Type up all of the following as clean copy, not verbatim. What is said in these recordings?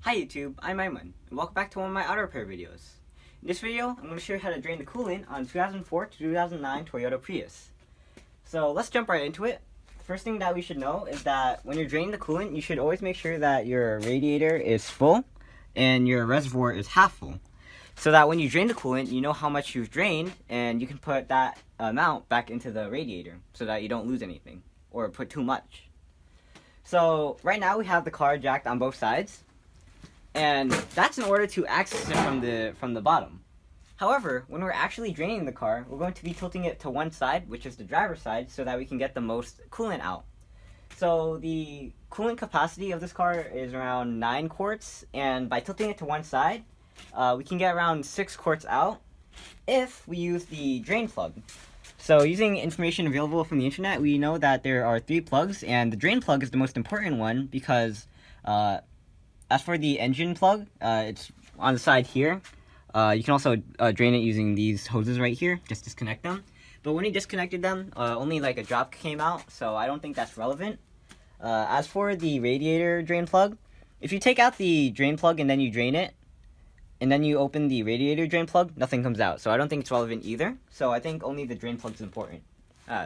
Hi YouTube, I'm Aiman, and welcome back to one of my auto repair videos. In this video, I'm going to show you how to drain the coolant on 2004 to 2009 Toyota Prius. So let's jump right into it. The first thing that we should know is that when you're draining the coolant, you should always make sure that your radiator is full and your reservoir is half full. So that when you drain the coolant, you know how much you've drained and you can put that amount back into the radiator so that you don't lose anything or put too much. So right now we have the car jacked on both sides. And that's in order to access it from the bottom. However, when we're actually draining the car, we're going to be tilting it to one side, which is the driver's side, so that we can get the most coolant out. So the coolant capacity of this car is around 9 quarts, and by tilting it to one side, we can get around 6 quarts out if we use the drain plug. So using information available from the internet, we know that there are 3 plugs, and the drain plug is the most important one because as for the engine plug, it's on the side here. You can also drain it using these hoses right here. Just disconnect them. But when you disconnected them, only like a drop came out, so I don't think that's relevant. As for the radiator drain plug, if you take out the drain plug and then you drain it, and then you open the radiator drain plug, nothing comes out. So I don't think it's relevant either. So I think only the drain plug is important.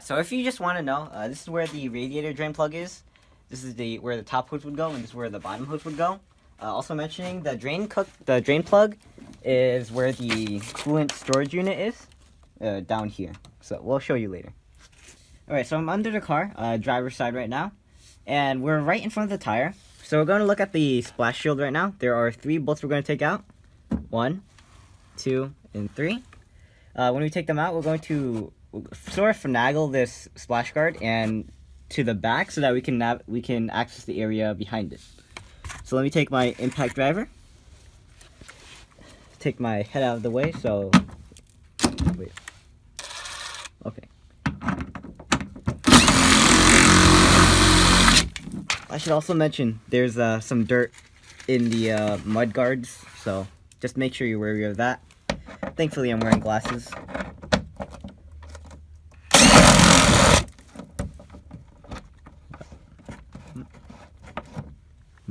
So if you just want to know, this is where the radiator drain plug is. This is where the top hose would go, and this is where the bottom hose would go. Also mentioning the drain plug is where the coolant storage unit is, down here. So we'll show you later. Alright, so I'm under the car, driver's side right now, and we're right in front of the tire. So we're going to look at the splash shield right now. There are 3 bolts we're going to take out. 1, 2, and 3. When we take them out, we're going to sort of finagle this splash guard and to the back so that we can access the area behind it. So let me take my impact driver, take my head out of the way, so, wait, okay. I should also mention, there's some dirt in the mud guards, so just make sure you're wary of that. Thankfully I'm wearing glasses.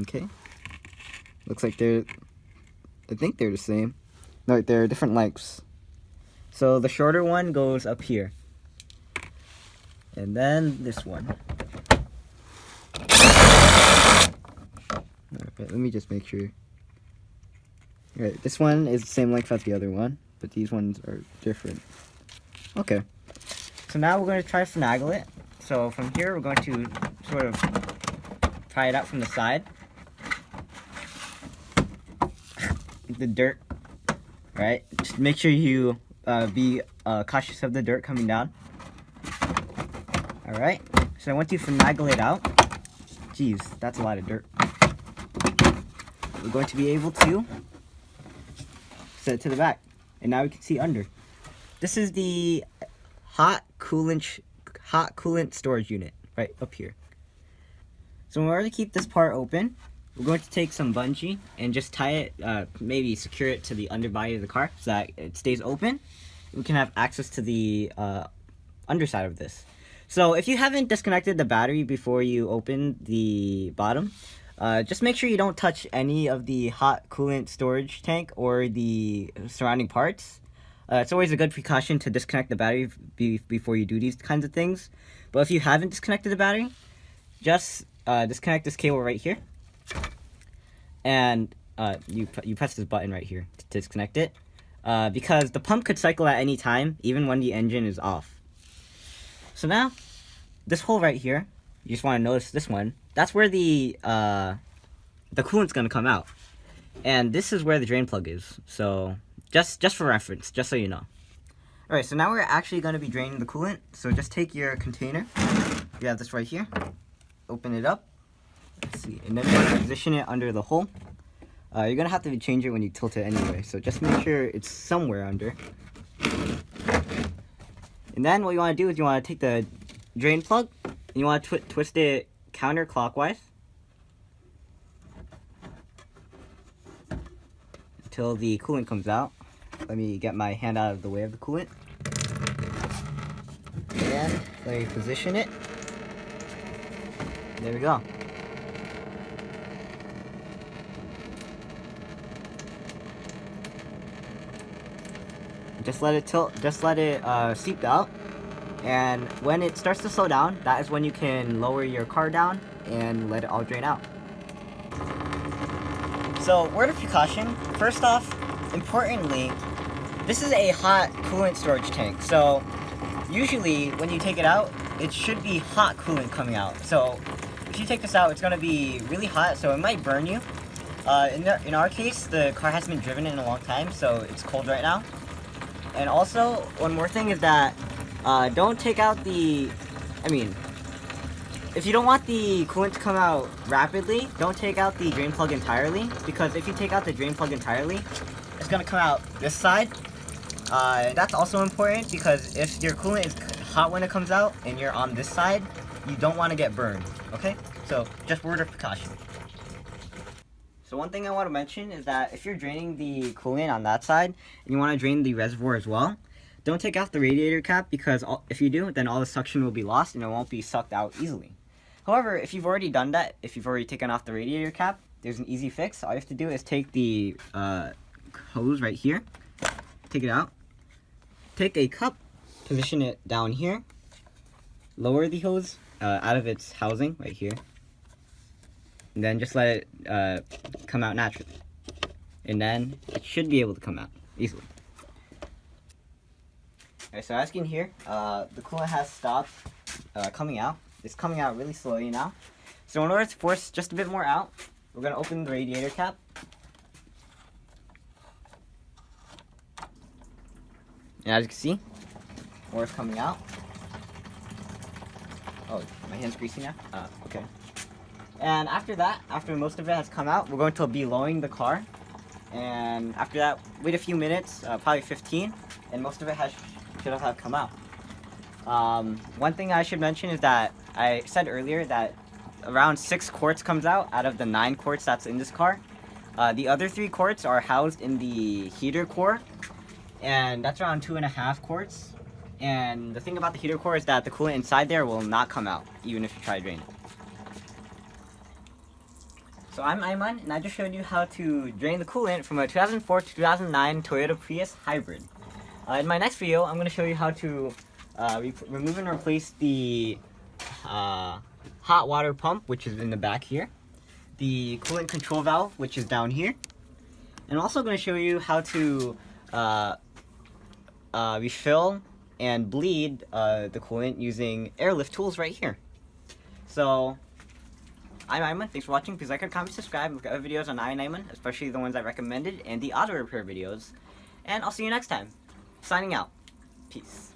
Okay. Looks like I think they're the same. No, they're different lengths. So the shorter one goes up here. And then this one. Alright, let me just make sure. Alright, this one is the same length as the other one, but these ones are different. Okay. So now we're going to try to finagle it. So from here, we're going to sort of pry it out from the side. The dirt, right? Just make sure you be cautious of the dirt coming down. Alright, so once you finagle it out, geez, that's a lot of dirt. We're going to be able to set it to the back, and now we can see under. This is the hot coolant storage unit right up here. So in order to keep this part open, we're going to take some bungee and just tie it, maybe secure it to the underbody of the car so that it stays open. We can have access to the underside of this. So if you haven't disconnected the battery before you open the bottom, just make sure you don't touch any of the hot coolant storage tank or the surrounding parts. It's always a good precaution to disconnect the battery before you do these kinds of things. But if you haven't disconnected the battery, just disconnect this cable right here. And you press this button right here to disconnect it, because the pump could cycle at any time, even when the engine is off. So now, this hole right here, you just want to notice this one. That's where the coolant's gonna come out, and this is where the drain plug is. So just for reference, just so you know. All right, so now we're actually gonna be draining the coolant. So just take your container. You have this right here. Open it up. Let's see, and then we're going to position it under the hole. You're going to have to change it when you tilt it anyway, so just make sure it's somewhere under. And then what you want to do is you want to take the drain plug, and you want to twist it counterclockwise until the coolant comes out. Let me get my hand out of the way of the coolant. And let me position it. There we go. just let it tilt, just let it seep out. And when it starts to slow down, that is when you can lower your car down and let it all drain out. So, word of precaution, first off, importantly, this is a hot coolant storage tank. So, usually when you take it out, it should be hot coolant coming out. So, if you take this out, it's going to be really hot, so it might burn you. In our case, the car hasn't been driven in a long time, so it's cold right now. And also, one more thing is that don't take out the, if you don't want the coolant to come out rapidly, don't take out the drain plug entirely, because if you take out the drain plug entirely, it's going to come out this side. That's also important, because if your coolant is hot when it comes out and you're on this side, you don't want to get burned, okay? So, just word of precaution. So one thing I want to mention is that if you're draining the coolant on that side, and you want to drain the reservoir as well, don't take off the radiator cap, because if you do, then all the suction will be lost and it won't be sucked out easily. However, if you've already done that, if you've already taken off the radiator cap, there's an easy fix. All you have to do is take the hose right here, take it out, take a cup, position it down here, lower the hose out of its housing right here, and then just let it come out naturally. And then it should be able to come out easily. Alright, so as you can hear, the coolant has stopped coming out. It's coming out really slowly now. So in order to force just a bit more out, we're going to open the radiator cap. And as you can see, more is coming out. Oh, my hand's greasy now? Okay. And after that, after most of it has come out, we're going to be lowering the car. And after that, wait a few minutes, probably 15, and most of it should have come out. One thing I should mention is that I said earlier that around 6 quarts comes out of the 9 quarts that's in this car. The other 3 quarts are housed in the heater core, and that's around 2.5 quarts. And the thing about the heater core is that the coolant inside there will not come out, even if you try to drain it. So I'm Aiman, and I just showed you how to drain the coolant from a 2004 to 2009 Toyota Prius Hybrid. In my next video, I'm going to show you how to remove and replace the hot water pump, which is in the back here, the coolant control valve, which is down here, and I'm also going to show you how to refill and bleed the coolant using airlift tools right here. So, I'm Aiman. Thanks for watching. Please like, comment, subscribe, and look at other videos on EyeOnAiman, especially the ones I recommended, and the auto repair videos. And I'll see you next time. Signing out. Peace.